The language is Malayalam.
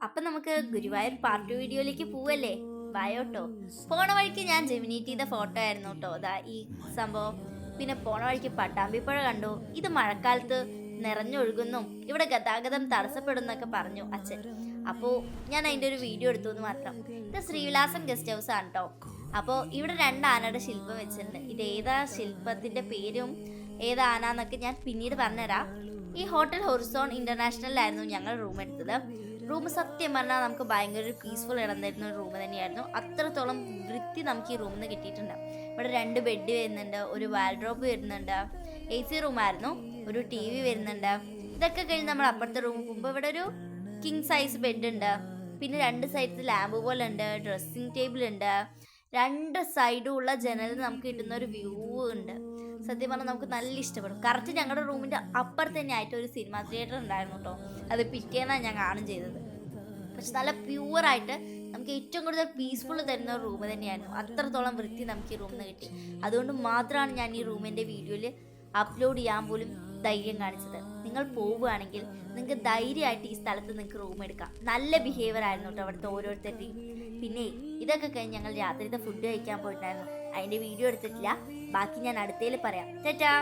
അപ്പൊ നമുക്ക് ഗുരുവായൂർ പാർട്ട് 2 വീഡിയോയിലേക്ക് പോവല്ലേ? ബയോട്ടോ പോണ വഴിക്ക് ഞാൻ ജെമിനേറ്റ് ചെയ്ത ഫോട്ടോ ആയിരുന്നു കേട്ടോ അതാ ഈ സംഭവം. പിന്നെ പോണ വഴിക്ക് പട്ടാമ്പിപ്പുഴ കണ്ടു. ഇത് മഴക്കാലത്ത് നിറഞ്ഞൊഴുകുന്നും ഇവിടെ ഗതാഗതം തടസ്സപ്പെടുന്നൊക്കെ പറഞ്ഞു അച്ഛൻ. അപ്പോൾ ഞാൻ അതിൻ്റെ ഒരു വീഡിയോ എടുത്തു എന്ന് മാത്രം. ഇത് ശ്രീവിലാസം ഗസ്റ്റ് ഹൗസ് ആണ് കേട്ടോ. അപ്പോൾ ഇവിടെ 2 ആനയുടെ ശില്പം വെച്ചിട്ടുണ്ട്. ഇത് ഏതാ ശില്പത്തിൻ്റെ പേരും ഏതാ ആന എന്നൊക്കെ ഞാൻ പിന്നീട് പറഞ്ഞുതരാം. ഈ ഹോട്ടൽ ഹൊറിസോൺ ഇന്റർനാഷണലിലായിരുന്നു ഞങ്ങൾ റൂം എടുത്തത്. റൂം സത്യം പറഞ്ഞാൽ നമുക്ക് ഭയങ്കര ഒരു പീസ്ഫുൾ ഇടം തരുന്ന ഒരു റൂം തന്നെയായിരുന്നു. അത്രത്തോളം വൃത്തി നമുക്ക് ഈ റൂമിൽ നിന്ന് കിട്ടിയിട്ടുണ്ട്. ഇവിടെ 2 ബെഡ് വരുന്നുണ്ട്, ഒരു വാൽഡ്രോബ് വരുന്നുണ്ട്, AC റൂമായിരുന്നു, ഒരു TV വരുന്നുണ്ട്. ഇതൊക്കെ കഴിഞ്ഞ് നമ്മൾ അപ്പുറത്തെ റൂമിൽ പോകുമ്പോൾ ഇവിടെ ഒരു കിങ് സൈസ് ബെഡ് ഉണ്ട്. പിന്നെ 2 സൈഡിൽ ലാമ്പ് പോലെ ഉണ്ട്, ഡ്രസ്സിങ് ടേബിൾ ഉണ്ട്. 2 സൈഡും ഉള്ള ജനലിൽ നമുക്ക് കിട്ടുന്ന ഒരു വ്യൂ ഉണ്ട്. സത്യം പറഞ്ഞാൽ നമുക്ക് നല്ല ഇഷ്ടപ്പെടും. കറക്റ്റ് ഞങ്ങളുടെ റൂമിൻ്റെ അപ്പുറത്ത് തന്നെ ആയിട്ട് ഒരു സിനിമ തിയേറ്റർ ഉണ്ടായിരുന്നു കേട്ടോ. അത് പിറ്റേന്നാണ് ഞാൻ കാണും ചെയ്തത്. പക്ഷെ നല്ല പ്യുവറായിട്ട് നമുക്ക് ഏറ്റവും കൂടുതൽ പീസ്ഫുൾ തരുന്ന ഒരു റൂം തന്നെയായിരുന്നു. അത്രത്തോളം വൃത്തി നമുക്ക് ഈ റൂമിൽ നിന്ന് കിട്ടി. അതുകൊണ്ട് മാത്രമാണ് ഞാൻ ഈ റൂമിൻ്റെ വീഡിയോയിൽ അപ്ലോഡ് ചെയ്യാൻ പോലും ധൈര്യം കാണിച്ചത്. നിങ്ങൾ പോവുകയാണെങ്കിൽ നിങ്ങൾക്ക് ധൈര്യമായിട്ട് ഈ സ്ഥലത്ത് നിങ്ങൾക്ക് റൂം എടുക്കാം. നല്ല ബിഹേവിയർ ആയിരുന്നു കേട്ടോ അവിടുത്തെ ഓരോരുത്തരുടെയും. പിന്നെ ഇതൊക്കെ കഴിഞ്ഞ് ഞങ്ങൾ രാത്രിത്തെ ഫുഡ് കഴിക്കാൻ പോയിട്ടുണ്ടായിരുന്നു. അതിൻ്റെ വീഡിയോ എടുത്തിട്ടില്ല, ബാക്കി ഞാൻ അടുത്തതിൽ പറയാം. ടാറ്റാ.